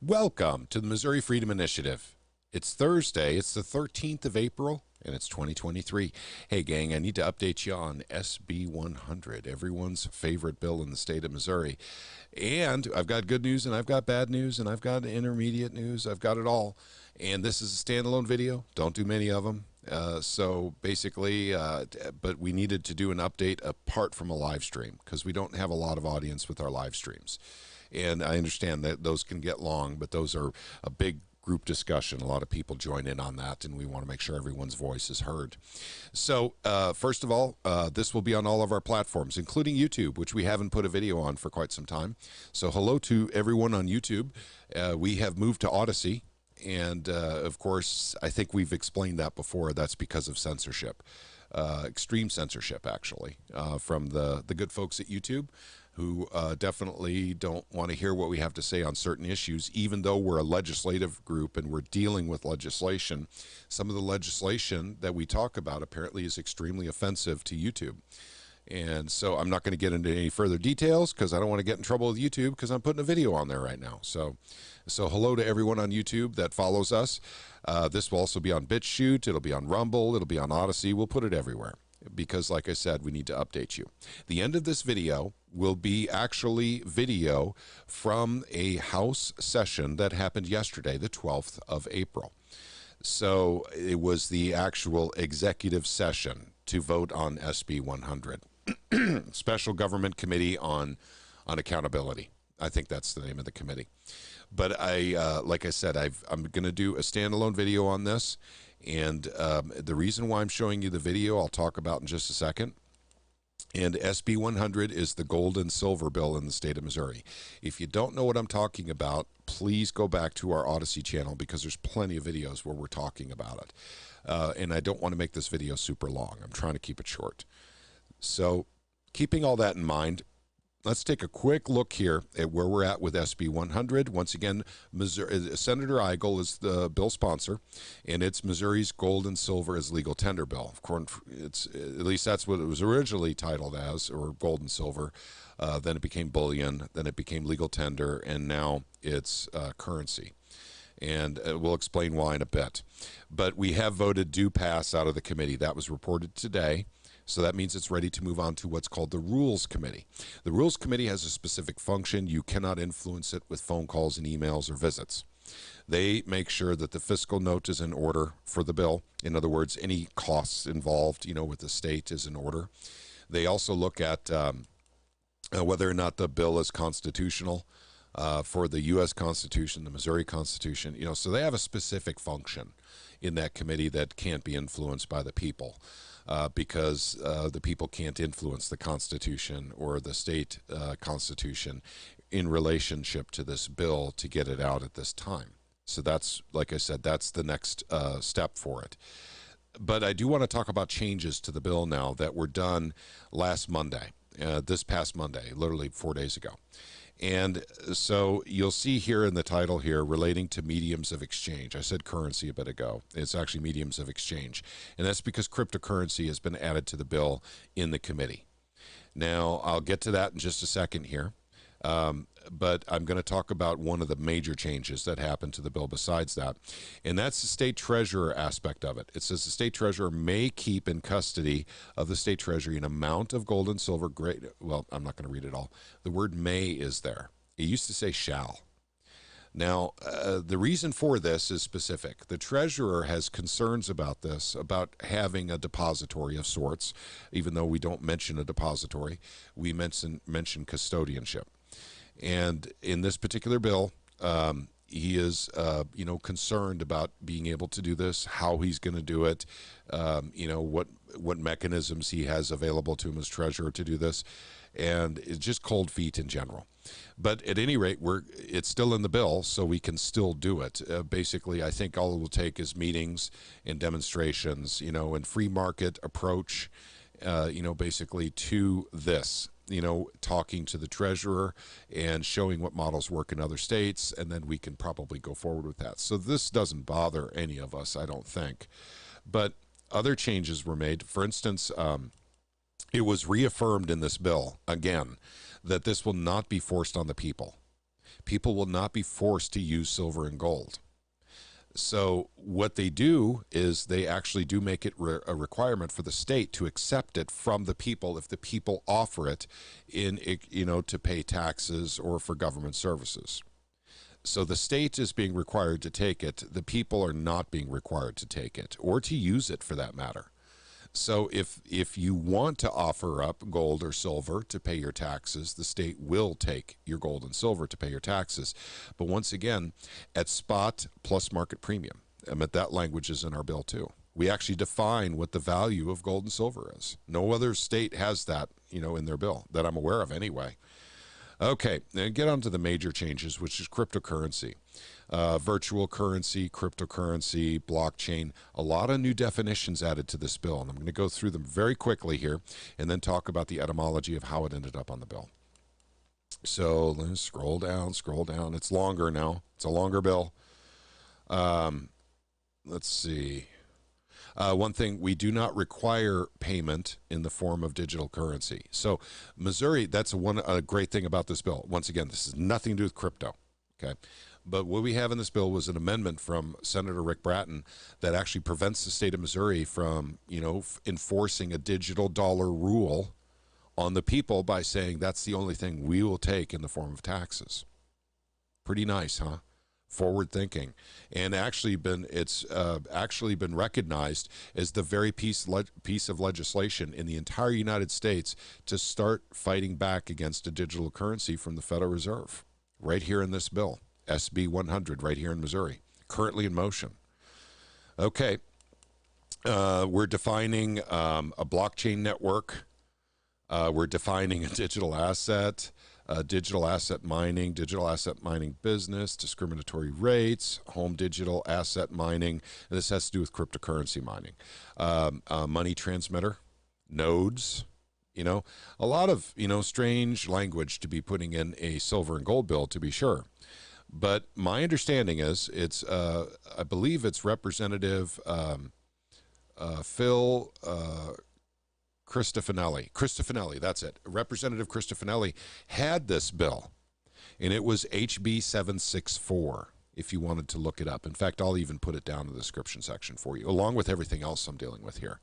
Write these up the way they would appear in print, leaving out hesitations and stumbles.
Welcome to the Missouri Freedom Initiative. It's Thursday, it's the 13th of April, and it's 2023. Hey gang, I need to update you on SB100, everyone's favorite bill in the state of Missouri. And I've got good news, and I've got bad news, and I've got intermediate news. I've got it all. And this is a standalone video. Don't do many of them. So basically, but we needed to do an update apart from a live stream because we don't have a lot of audience with our live streams. And I understand that those can get long, but those are a big group discussion. A lot of people join in on that, and we want to make sure everyone's voice is heard. So first of all, this will be on all of our platforms, including YouTube, which we haven't put a video on for quite some time. So hello to everyone on YouTube. We have moved to Odyssey. And of course, I think we've explained that before. That's because of censorship, extreme censorship, actually, from the good folks at YouTube who definitely don't want to hear what we have to say on certain issues, even though we're a legislative group and we're dealing with legislation. Some of the legislation that we talk about apparently is extremely offensive to YouTube. And so I'm not going to get into any further details because I don't want to get in trouble with YouTube because I'm putting a video on there right now. So hello to everyone on YouTube that follows us. This will also be on BitChute. It'll be on Rumble. It'll be on Odyssey. We'll put it everywhere because, like I said, we need to update you. The end of this video will be actually video from a House session that happened yesterday, the 12th of April. So it was the actual executive session to vote on SB 100, Special Government Committee on Accountability. I think that's the name of the committee. But like I said, I'm going to do a standalone video on this. And the reason why I'm showing you the video, I'll talk about in just a second. And SB 100 is the gold and silver bill in the state of Missouri. If you don't know what I'm talking about, please go back to our Odyssey channel because there's plenty of videos where we're talking about it. And I don't want to make this video super long. I'm trying to keep it short. So keeping all that in mind, let's take a quick look here at where we're at with SB 100. Once again, Senator Eigel is the bill sponsor, and it's Missouri's gold and silver as legal tender bill. Of course, at least that's what it was originally titled as, or gold and silver. Then it became bullion, then it became legal tender, and now it's currency. And we'll explain why in a bit. But we have voted do pass out of the committee. That was reported today. So that means it's ready to move on to what's called the Rules Committee. The Rules Committee has a specific function. You cannot influence it with phone calls and emails or visits. They make sure that the fiscal note is in order for the bill. In other words, any costs involved, with the state is in order. They also look at whether or not the bill is constitutional for the U.S. Constitution, the Missouri Constitution. So they have a specific function in that committee that can't be influenced by the people. Because the people can't influence the Constitution or the state Constitution in relationship to this bill to get it out at this time. So that's, like I said, that's the next step for it. But I do want to talk about changes to the bill now that were done last Monday, this past Monday, literally 4 days ago. And so you'll see here in the title here, relating to mediums of exchange. I said currency a bit ago. It's actually mediums of exchange. And that's because cryptocurrency has been added to the bill in the committee. Now, I'll get to that in just a second here. But I'm going to talk about one of the major changes that happened to the bill besides that. And that's the state treasurer aspect of it. It says the state treasurer may keep in custody of the state treasury an amount of gold and silver well, I'm not going to read it all. The word may is there. It used to say shall. Now, the reason for this is specific. The treasurer has concerns about this, about having a depository of sorts. Even though we don't mention a depository, we mention custodianship. And in this particular bill, he is, concerned about being able to do this, how he's going to do it, what mechanisms he has available to him as treasurer to do this, and it's just cold feet in general. But at any rate, it's still in the bill, so we can still do it. Basically, I think all it will take is meetings and demonstrations, and free market approach, basically to this. Talking to the treasurer and showing what models work in other states, and then we can probably go forward with that. So this doesn't bother any of us, I don't think. But other changes were made. For instance, it was reaffirmed in this bill, again, that this will not be forced on the people. People will not be forced to use silver and gold. So what they do is they actually do make it a requirement for the state to accept it from the people if the people offer it in, to pay taxes or for government services. So the state is being required to take it. The people are not being required to take it or to use it for that matter. So if you want to offer up gold or silver to pay your taxes, the state will take your gold and silver to pay your taxes. But once again, at spot plus market premium. That language is in our bill too. We actually define what the value of gold and silver is. No other state has that, in their bill that I'm aware of anyway. Okay, now get on to the major changes, which is cryptocurrency. Virtual currency, cryptocurrency, blockchain, a lot of new definitions added to this bill. And I'm going to go through them very quickly here and then talk about the etymology of how it ended up on the bill. So let's scroll down. It's longer now. It's a longer bill. Let's see. One thing, we do not require payment in the form of digital currency. So Missouri, that's a great thing about this bill. Once again, this has nothing to do with crypto. Okay. But what we have in this bill was an amendment from Senator Rick Bratton that actually prevents the state of Missouri from, enforcing a digital dollar rule on the people by saying that's the only thing we will take in the form of taxes. Pretty nice, huh? Forward thinking, and it's actually been recognized as the very piece of legislation in the entire United States to start fighting back against a digital currency from the Federal Reserve, right here in this bill. SB100 right here in Missouri, currently in motion. Okay, we're defining a blockchain network. We're defining a digital asset mining business, discriminatory rates, home digital asset mining. And this has to do with cryptocurrency mining. Money transmitter, nodes, a lot of, strange language to be putting in a silver and gold bill, to be sure. But my understanding is I believe it's Representative Phil Cristofanelli, that's it. Representative Cristofanelli had this bill, and it was HB 764, if you wanted to look it up. In fact, I'll even put it down in the description section for you, along with everything else I'm dealing with here.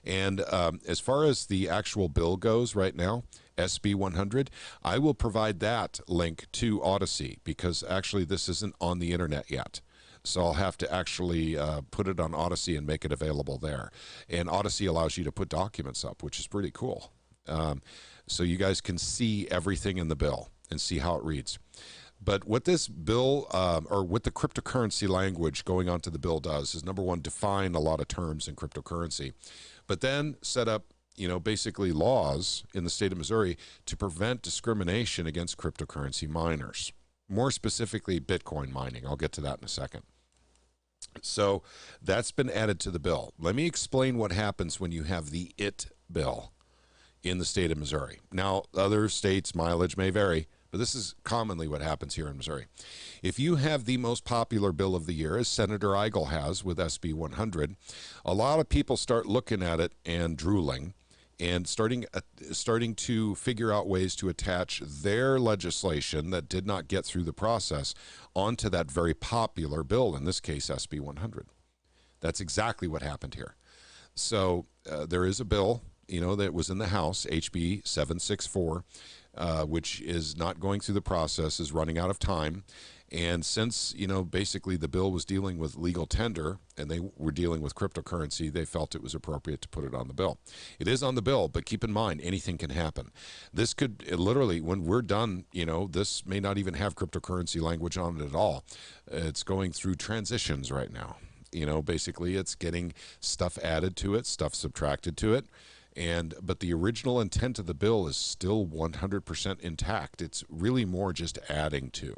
And as far as the actual bill goes right now, SB100, I will provide that link to Odyssey because actually this isn't on the internet yet. So I'll have to actually put it on Odyssey and make it available there. And Odyssey allows you to put documents up, which is pretty cool. So you guys can see everything in the bill and see how it reads. But what this bill, or what the cryptocurrency language going onto the bill does is, number one, define a lot of terms in cryptocurrency, but then set up, basically laws in the state of Missouri to prevent discrimination against cryptocurrency miners. More specifically, Bitcoin mining. I'll get to that in a second. So that's been added to the bill. Let me explain what happens when you have the IT bill in the state of Missouri. Now, other states' mileage may vary, but this is commonly what happens here in Missouri. If you have the most popular bill of the year, as Senator Eigel has with SB 100, a lot of people start looking at it and drooling and starting to figure out ways to attach their legislation that did not get through the process onto that very popular bill, in this case, SB 100. That's exactly what happened here. So there is a bill, that was in the House, HB 764, which is not going through the process, is running out of time. And since, basically the bill was dealing with legal tender and they were dealing with cryptocurrency, they felt it was appropriate to put it on the bill. It is on the bill, but keep in mind, anything can happen. This could literally, when we're done, this may not even have cryptocurrency language on it at all. It's going through transitions right now. Basically it's getting stuff added to it, stuff subtracted to it. But the original intent of the bill is still 100% intact. It's really more just adding to.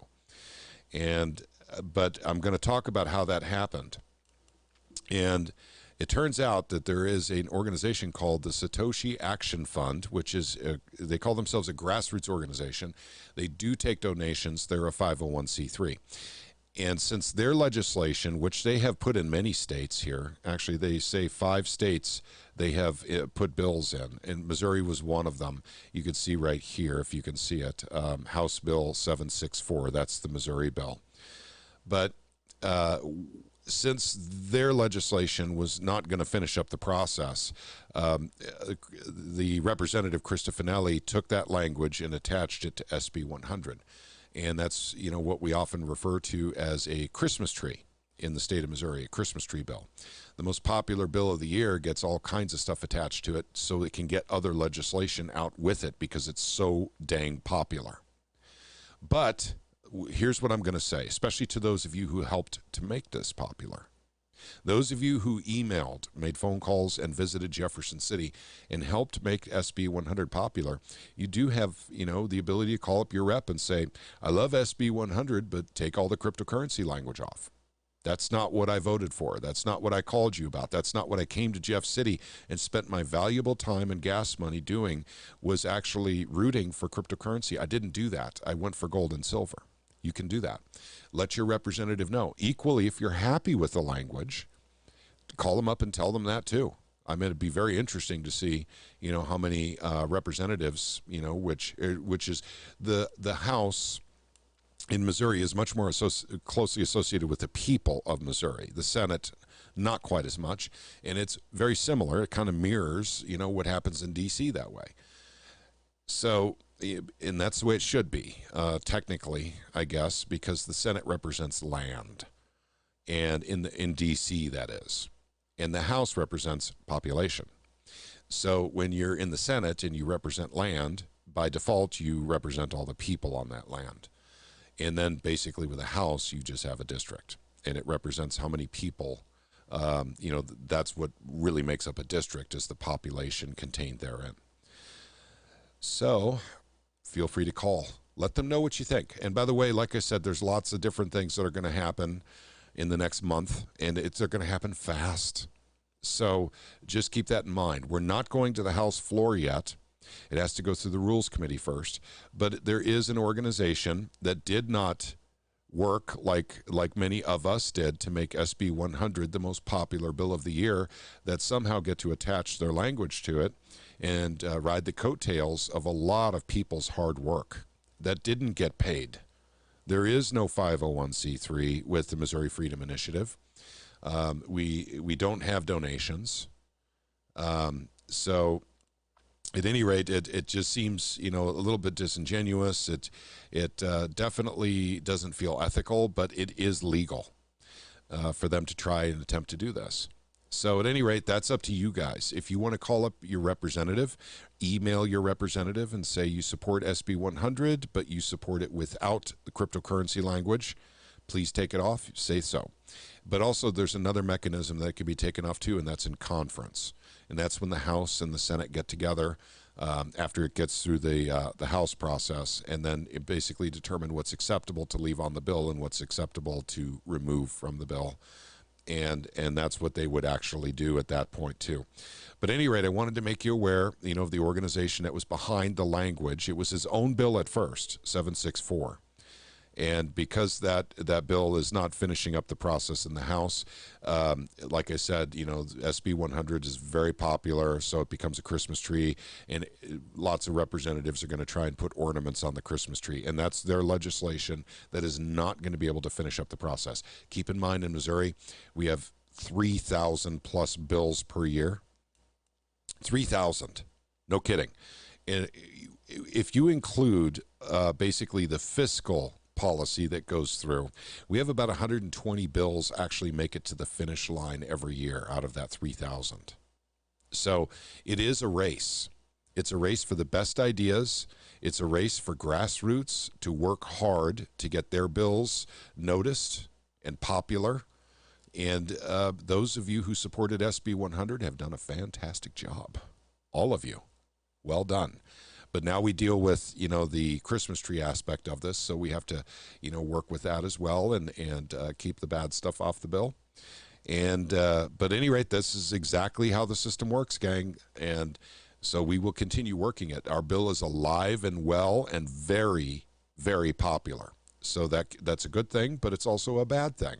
But I'm going to talk about how that happened. And it turns out that there is an organization called the Satoshi Action Fund, which is, they call themselves a grassroots organization. They do take donations. They're a 501c3. And since their legislation, which they have put in many states here, actually they say 5 states they have put bills in, and Missouri was one of them. You can see right here, if you can see it, House Bill 764, that's the Missouri bill. But since their legislation was not going to finish up the process, the Representative Krista Finelli took that language and attached it to SB 100. And that's, you know, what we often refer to as a Christmas tree in the state of Missouri, a Christmas tree bill. The most popular bill of the year gets all kinds of stuff attached to it so it can get other legislation out with it because it's so dang popular. But here's what I'm going to say, especially to those of you who helped to make this popular. Those of you who emailed, made phone calls, and visited Jefferson City and helped make SB 100 popular, you do have, you know, the ability to call up your rep and say, I love SB 100, but take all the cryptocurrency language off. That's not what I voted for. That's not what I called you about. That's not what I came to Jeff City and spent my valuable time and gas money doing, was actually rooting for cryptocurrency. I didn't do that. I went for gold and silver. You can do that. Let your representative know. Equally, if you're happy with the language, call them up and tell them that too. I mean, it'd be very interesting to see, you know, how many representatives, you know, which is the House in Missouri is much more closely associated with the people of Missouri. The Senate, not quite as much, and it's very similar. It kind of mirrors, you know, what happens in D.C. that way. So, and that's the way it should be, technically, I guess, because the Senate represents land, and in D.C. that is, and the House represents population. So when you're in the Senate and you represent land, by default you represent all the people on that land, and then basically with the House you just have a district, and it represents how many people. You know, that's what really makes up a district, is the population contained therein. So feel free to call. Let them know what you think. And by the way, like I said, there's lots of different things that are going to happen in the next month, and they're going to happen fast. So just keep that in mind. We're not going to the House floor yet. It has to go through the Rules Committee first. But there is an organization that did not work like many of us did to make SB 100 the most popular bill of the year, that somehow get to attach their language to it and ride the coattails of a lot of people's hard work that didn't get paid. There is no 501c3 with the Missouri Freedom Initiative. We don't have donations. So at any rate, it just seems, you know, a little bit disingenuous. It definitely doesn't feel ethical, but it is legal for them to try and attempt to do this. So at any rate, that's up to you guys. If you want to call up your representative, email your representative and say you support SB 100, but you support it without the cryptocurrency language, please take it off, say so. But also there's another mechanism that can be taken off too, and that's in conference. And that's when the House and the Senate get together after it gets through the House process, and then it basically determine what's acceptable to leave on the bill and what's acceptable to remove from the bill. And that's what they would actually do at that point too. But at any rate, I wanted to make you aware, you know, of the organization that was behind the language. It was his own bill at first, 764. And because that bill is not finishing up the process in the House, like I said, you know, SB 100 is very popular, so it becomes a Christmas tree, and lots of representatives are going to try and put ornaments on the Christmas tree, and that's their legislation that is not going to be able to finish up the process. Keep in mind, in Missouri, we have 3,000 plus bills per year. 3,000, no kidding. And if you include basically the fiscal policy that goes through, we have about 120 bills actually make it to the finish line every year out of that 3,000. So it is a race. It's a race for the best ideas. It's a race for grassroots to work hard to get their bills noticed and popular. And those of you who supported SB 100 have done a fantastic job. All of you. Well done. But now we deal with, you know, the Christmas tree aspect of this, so we have to, you know, work with that as well and keep the bad stuff off the bill. And but at any rate, this is exactly how the system works, gang. And so we will continue working it. Our bill is alive and well and very, very popular. So that's a good thing, but it's also a bad thing,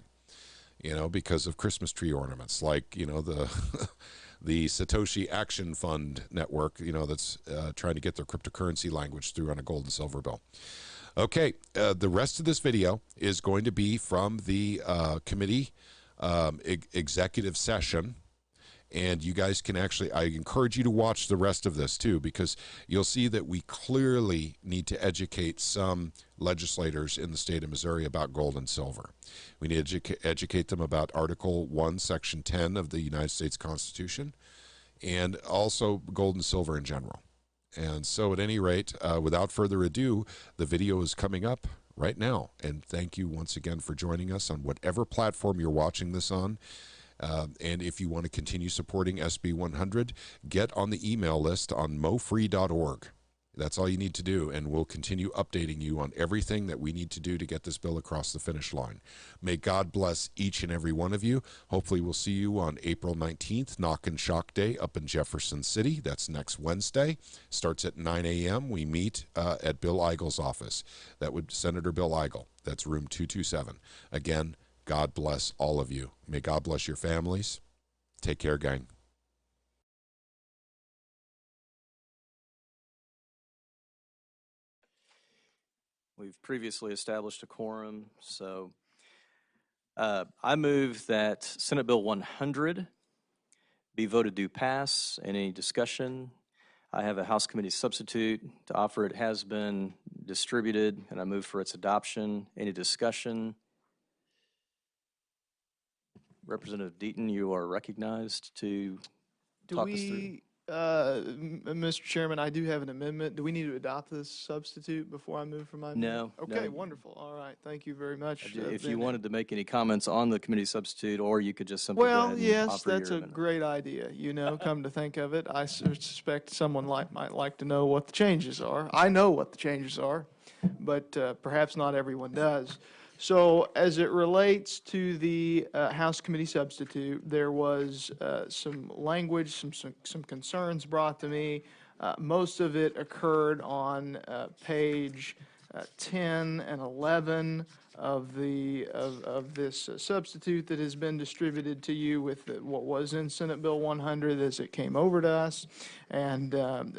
you know, because of Christmas tree ornaments, like, you know, the the Satoshi Action Fund network, you know, that's trying to get their cryptocurrency language through on a gold and silver bill. Okay, the rest of this video is going to be from the committee executive session. And you guys can actually, I encourage you to watch the rest of this too, because you'll see that we clearly need to educate some legislators in the state of Missouri about gold and silver. We need to educate them about Article 1, Section 10 of the United States Constitution, and also gold and silver in general. And so at any rate, without further ado, the video is coming up right now. And thank you once again for joining us on whatever platform you're watching this on. And if you want to continue supporting SB100, get on the email list on mofree.org. That's all you need to do, and we'll continue updating you on everything that we need to do to get this bill across the finish line. May God bless each and every one of you. Hopefully we'll see you on April 19th, Knock and Shock Day up in Jefferson City. That's next Wednesday. Starts at 9 a.m. We meet at Bill Eigle's office. That would Senator Bill Eigle. That's room 227. Again, God bless all of you. May God bless your families. Take care, gang. We've previously established a quorum, so I move that Senate Bill 100 be voted to pass. Any discussion? I have a House Committee substitute to offer. It has been distributed, and I move for its adoption. Any discussion? Representative Deaton, you are recognized to talk us through. Mr. Chairman, I do have an amendment. Do we need to adopt this substitute before I move from my amendment? No. Okay, No. wonderful. All right, thank you very much. If you wanted to make any comments on the committee substitute, or you could just simply go Well, ahead and yes, offer that's your a amendment. great idea. You know, come to think of it, I suspect someone might like to know what the changes are. I know what the changes are, but perhaps not everyone does. So as it relates to the House Committee substitute, there was some language, some concerns brought to me. Most of it occurred on page 10 and 11 of this substitute that has been distributed to you with what was in Senate Bill 100 as it came over to us. And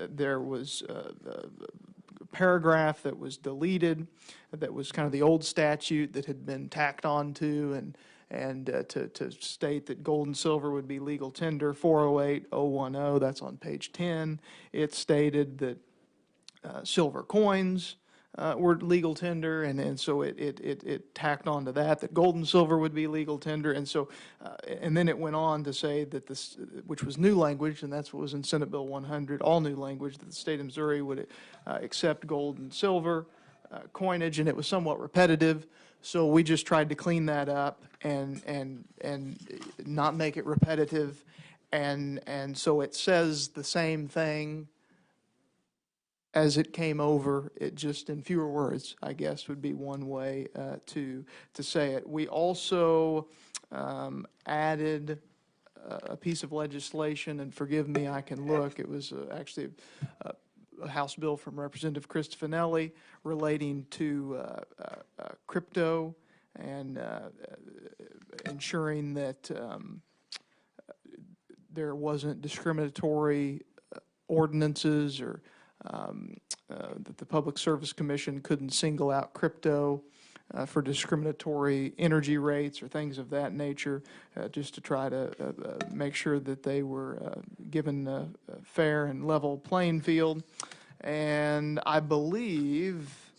there was paragraph that was deleted, that was kind of the old statute that had been tacked onto, and to state that gold and silver would be legal tender, 408010, that's on page 10. It stated that silver coins were legal tender, and so it tacked on to that gold and silver would be legal tender, and so and then it went on to say that this, which was new language, and that's what was in Senate Bill 100, all new language, that the state of Missouri would accept gold and silver coinage, and it was somewhat repetitive, so we just tried to clean that up and not make it repetitive, and so it says the same thing as it came over, it just in fewer words, I guess, would be one way to say it. We also added a piece of legislation, and forgive me, I can look. It was actually a House bill from Representative Cristofanelli relating to crypto and ensuring that there wasn't discriminatory ordinances or that the Public Service Commission couldn't single out crypto for discriminatory energy rates or things of that nature, just to try to make sure that they were given a fair and level playing field. And I believe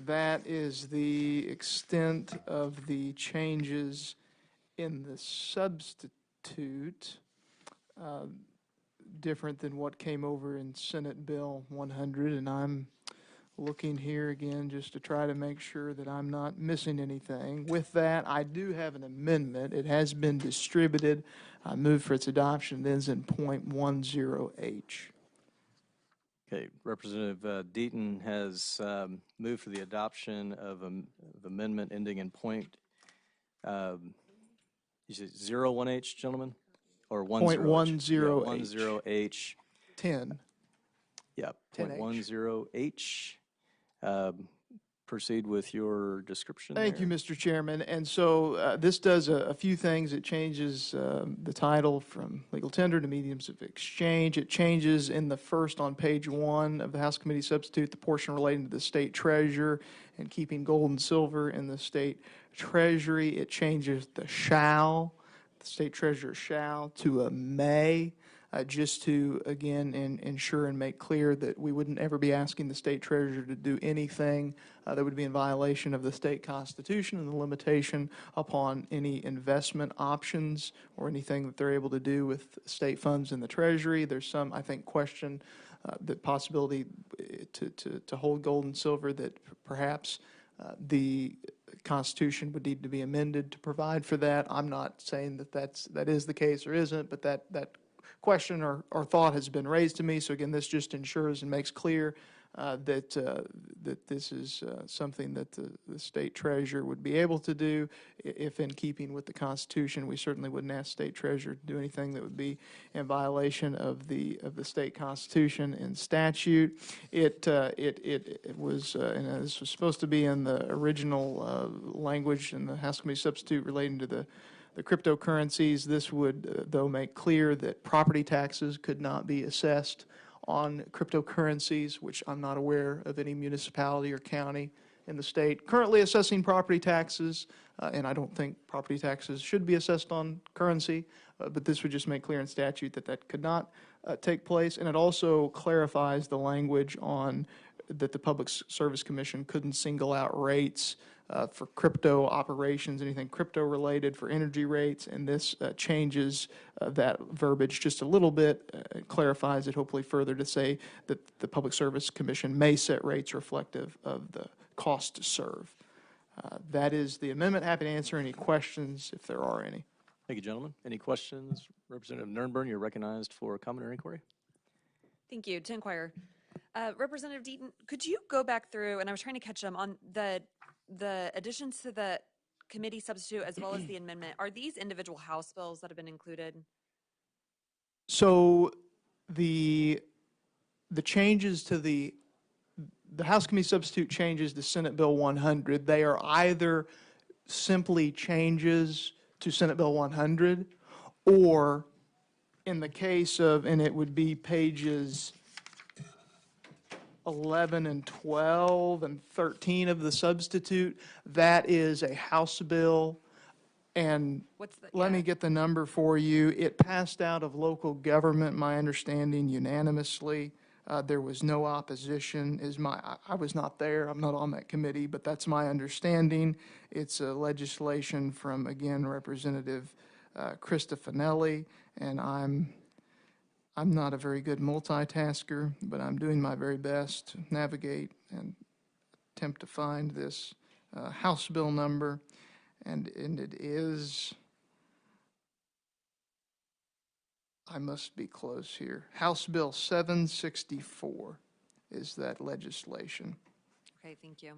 that is the extent of the changes in the substitute. Different than what came over in Senate Bill 100, and I'm looking here again just to try to make sure that I'm not missing anything. With that, I do have an amendment. It has been distributed. I move for its adoption. It ends in .10H. Okay, Representative Deaton has moved for the adoption of amendment ending in is it 01H, gentlemen? Or 10H? 10H. 10. Yeah, 10H. 10H. proceed with your description Thank you, there? Mr. Chairman. And so this does a few things. It changes the title from legal tender to mediums of exchange. It changes in the first on page 1 of the House Committee substitute, the portion relating to the state treasurer and keeping gold and silver in the state treasury. It changes the shall, the state treasurer shall, to a may. Just to, again, ensure and make clear that we wouldn't ever be asking the state treasurer to do anything that would be in violation of the state constitution and the limitation upon any investment options or anything that they're able to do with state funds in the treasury. There's some, I think, question the possibility to hold gold and silver that perhaps the Constitution would need to be amended to provide for that. I'm not saying that that is the case or isn't, but that question or thought has been raised to me. So again, this just ensures and makes clear that this is something that the state treasurer would be able to do if in keeping with the Constitution. We certainly wouldn't ask state treasurer to do anything that would be in violation of the state constitution and statute. It was, and this was supposed to be in the original language in the House Committee substitute relating to the cryptocurrencies. This would, though, make clear that property taxes could not be assessed on cryptocurrencies, which I'm not aware of any municipality or county in the state currently assessing property taxes, and I don't think property taxes should be assessed on currency, but this would just make clear in statute that that could not take place. And it also clarifies the language on that the Public Service Commission couldn't single out rates for crypto operations, anything crypto related for energy rates, and this changes that verbiage just a little bit, clarifies it hopefully further to say that the Public Service Commission may set rates reflective of the cost to serve. That is the amendment. Happy to answer any questions if there are any. Thank you, gentlemen. Any questions? Representative Nernburn, you're recognized for comment or inquiry. Thank you. To inquire. Representative Deaton, could you go back through, and I was trying to catch them on the additions to the committee substitute as well as the amendment. Are these individual House bills that have been included? So the changes to the House Committee substitute changes to Senate Bill 100. They are either simply changes to Senate Bill 100, or in the case of, and it would be pages 11 and 12 and 13 of the substitute, that is a House bill. And let me get the number for you. It passed out of local government, my understanding, unanimously. There was no opposition. I was not there. I'm not on that committee, but that's my understanding. It's a legislation from, again, Representative Krista Finelli, and I'm not a very good multitasker, but I'm doing my very best to navigate and attempt to find this House bill number, and it is, I must be close here, House Bill 764 is that legislation. Okay, thank you.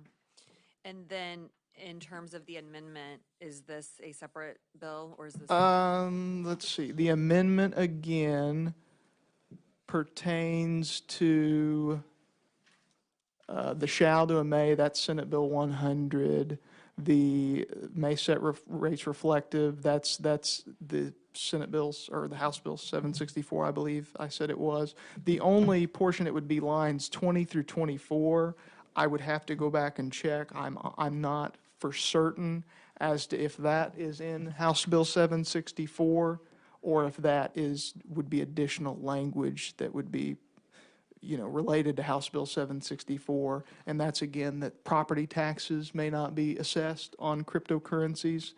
And then in terms of the amendment, is this a separate bill or is this? Let's see, the amendment again pertains to the shall to a may, that's Senate Bill 100. The may set rates reflective, that's the Senate bills, or the House Bill 764, I believe I said it was. The only portion it would be lines 20 through 24. I would have to go back and check. I'm not for certain as to if that is in House Bill 764 or if that would be additional language that would be, related to House Bill 764, and that's again that property taxes may not be assessed on cryptocurrencies,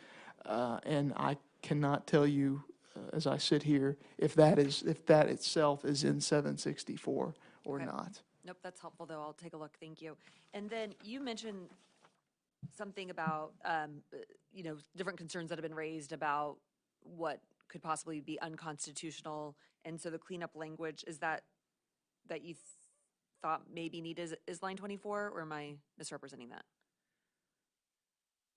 and I cannot tell you as I sit here if that itself is in 764 or Okay. not. Nope, that's helpful though. I'll take a look. Thank you. And then you mentioned something about different concerns that have been raised about what could possibly be unconstitutional, and so the cleanup language is that you thought maybe needed is line 24, or am I misrepresenting that?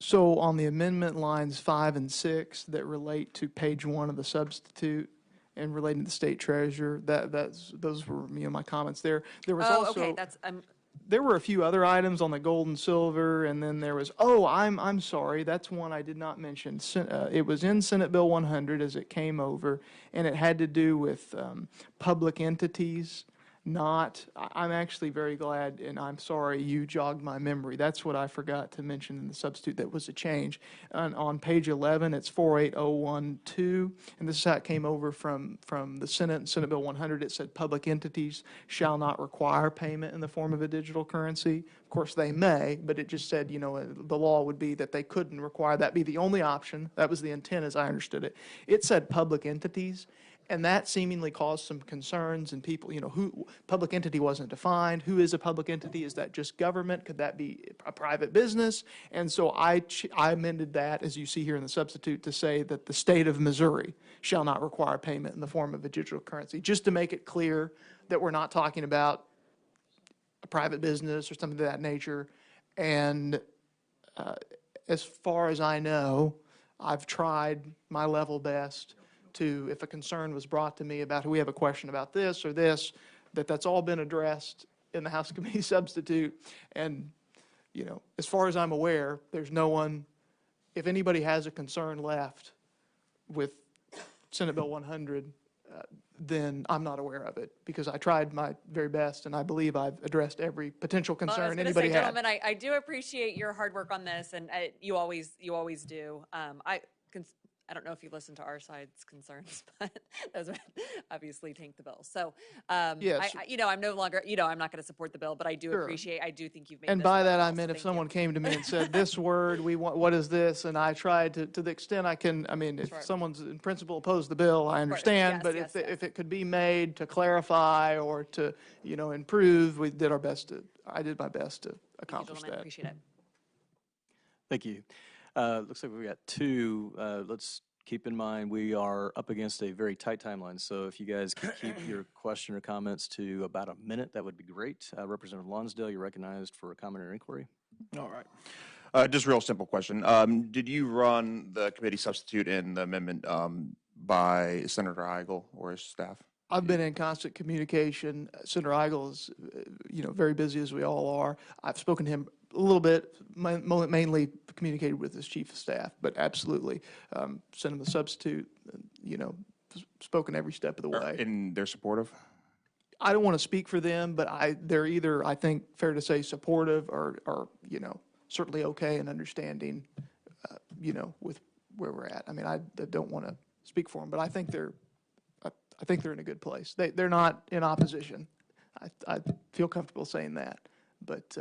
So on the amendment lines 5 and 6 that relate to page 1 of the substitute and relating to the state treasurer, those were my comments there. There was also okay, there were a few other items on the gold and silver, and then there was, oh, I'm sorry, that's one I did not mention. It was in Senate Bill 100 as it came over, and it had to do with public entities. I'm actually very glad, and I'm sorry you jogged my memory. That's what I forgot to mention in the substitute. That was a change. On page 11, it's 48012, and this is how it came over from the Senate, Senate Bill 100. It said public entities shall not require payment in the form of a digital currency. Of course, they may, but it just said, the law would be that they couldn't require that be the only option. That was the intent as I understood it. It said public entities. And that seemingly caused some concerns, and people, who public entity wasn't defined. Who is a public entity? Is that just government? Could that be a private business? And so I amended that, as you see here in the substitute, to say that the state of Missouri shall not require payment in the form of a digital currency, just to make it clear that we're not talking about a private business or something of that nature. And as far as I know, I've tried my level best to, if a concern was brought to me about, we have a question about this or this, that's all been addressed in the House Committee substitute. And, as far as I'm aware, there's no one, if anybody has a concern left with Senate Bill 100, then I'm not aware of it, because I tried my very best, and I believe I've addressed every potential concern anybody had. Gentlemen, I do appreciate your hard work on this, and you always do. I don't know if you listen to our side's concerns, but those would obviously tank the bill. So, yes. I'm no longer, I'm not going to support the bill, but I do Sure. I do think you've made. And by that I meant if someone came to me and said, this word, we want, what is this? And I tried to the extent I can, if Sure. someone's in principle opposed to the bill, I understand. Yes, but yes, if it could be made to clarify or to, improve, I did my best to accomplish that. Appreciate it. Thank you. Looks like we've got two. Let's keep in mind we are up against a very tight timeline. So if you guys could keep your question or comments to about a minute, that would be great. Representative Lonsdale, you're recognized for a comment or inquiry. All right. Just a real simple question. Did you run the committee substitute in the amendment by Senator Eigel or his staff? I've been in constant communication. Senator Eigel is, very busy as we all are. I've spoken to him a little bit, mainly communicated with his chief of staff, but absolutely sent him a substitute, spoken every step of the way. And they're supportive? I don't want to speak for them, but they're either, I think, fair to say, supportive or certainly okay and understanding, with where we're at. I don't want to speak for them, but I think they're in a good place. They're not in opposition. I feel comfortable saying that, but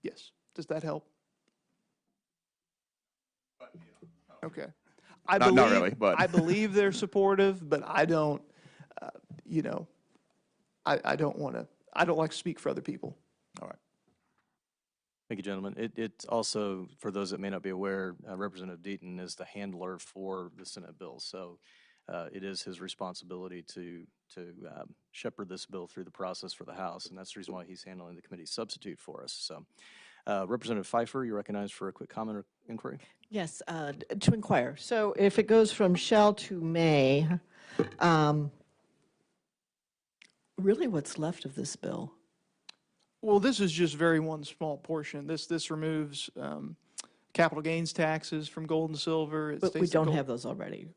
yes. Does that help? Okay. Not really, but I believe they're supportive, but I don't, I don't like to speak for other people. all right. Thank you, gentlemen. It's also, for those that may not be aware, Representative Deaton is the handler for the Senate bill. So it is his responsibility to shepherd this bill through the process for the House, and that's the reason why he's handling the committee substitute for us. So, Representative Pfeiffer, you're recognized for a quick comment or inquiry. Yes, to inquire. So if it goes from shall to may, really what's left of this bill? Well, this is just one small portion. This removes capital gains taxes from gold and silver. But we don't have those already.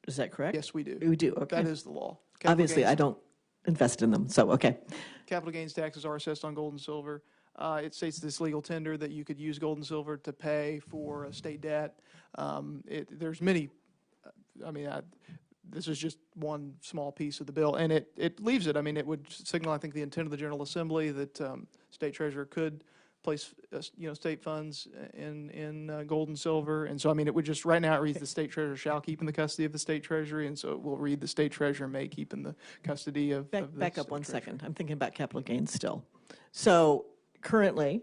Is that correct? Yes, we do. We do, okay. That is the law. Obviously, I don't invest in them, so, okay. Capital gains taxes are assessed on gold and silver. It states this legal tender that you could use gold and silver to pay for state debt. There's many, this is just one small piece of the bill, and it leaves it. It would signal, I think, the intent of the General Assembly that state treasurer could place, state funds in gold and silver. And so, it would just, right now it reads the state treasurer shall keep in the custody of the state treasury. And so it will read the state treasurer may keep in the custody of the Back up state one treasurer. second. I'm thinking about capital gains still. So currently,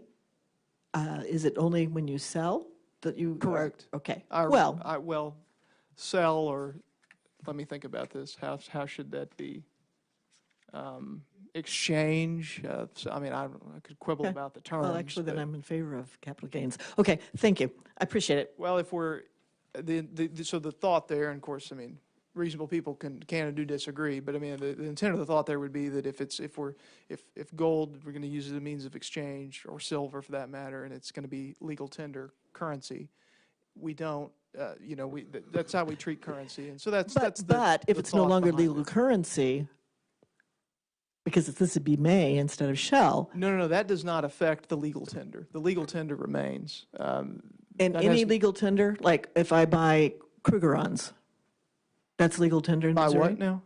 is it only when you sell that you? Correct. Okay. Well, sell, or let me think about this. How should that be? Exchange. I could quibble about the terms. Well, actually, then but- I'm in favor of capital gains. Okay, thank you. I appreciate it. Well, if we're, so the thought there, and of course, reasonable people can and do disagree, but I mean, the intent of the thought there would be that if gold, we're going to use it as a means of exchange, or silver for that matter, and it's going to be legal tender currency, we don't, that's how we treat currency, and so that's But if the it's no thought longer behind legal it. currency, because this would be may instead of shall, No, that does not affect the legal tender. The legal tender remains. and that any has- legal tender, like if I buy Krugerrands, that's legal tender in By Missouri? what now?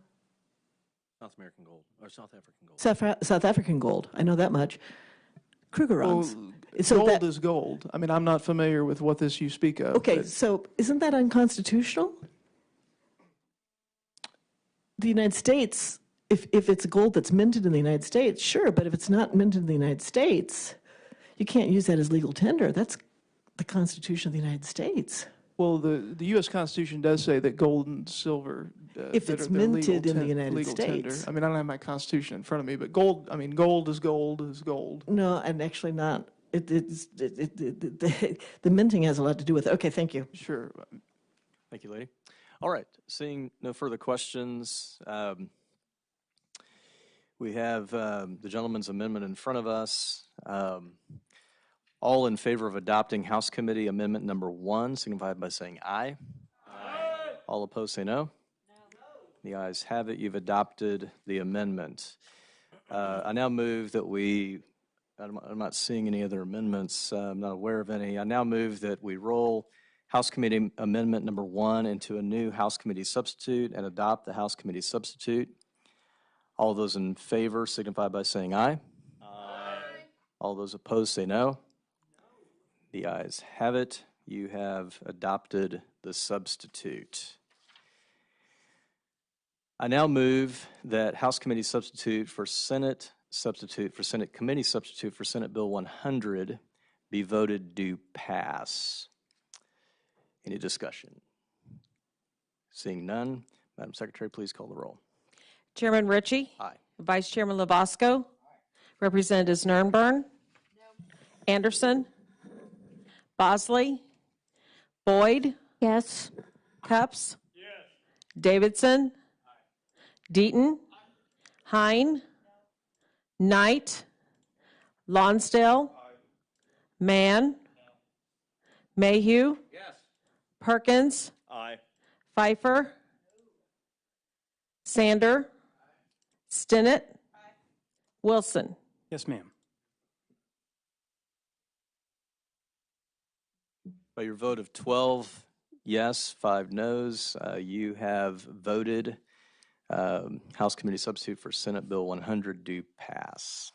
South American gold, or South African gold. South African gold, I know that much. Krugerrands. So Gold that- is gold. I mean, I'm not familiar with what this you speak of. Okay, but- so isn't that unconstitutional? The United States, if it's gold that's minted in the United States, sure, but if it's not minted in the United States, you can't use that as legal tender. That's the Constitution of the United States. Well, the U.S. Constitution does say that gold and silver, If that it's are- they're minted in the ten- United legal tender. States. I mean, I don't have my Constitution in front of me, but gold is gold is gold. No, and actually not. The minting has a lot to do with it. Okay, thank you. Sure. Thank you, lady. All right, seeing no further questions, we have the gentleman's amendment in front of us. All in favor of adopting House Committee Amendment Number 1, signify by saying aye. Aye. All opposed, say no. No. The ayes have it. You've adopted the amendment. I now move that I'm not seeing any other amendments. I'm not aware of any. I now move that we roll House Committee Amendment Number 1 into a new House Committee substitute and adopt the House Committee substitute. All those in favor signify by saying aye. Aye. All those opposed say no. The ayes have it. You have adopted the substitute. I now move that House Committee substitute for Senate Committee substitute for Senate Bill 100 be voted to pass. Any discussion? Seeing none, Madam Secretary, please call the roll. Chairman Ritchie. Aye. Vice Chairman Lovasco. Representatives Nernbern. Anderson. Bosley. Boyd. Yes. Cups. Davidson. Deaton. Hine. Knight. Lonsdale. Mann. Mayhew. Perkins. Aye. Pfeiffer. Sander. Stinnett. Wilson. Yes, ma'am. By your vote of 12 yes, 5 noes, you have voted House Committee substitute for Senate Bill 100 do pass.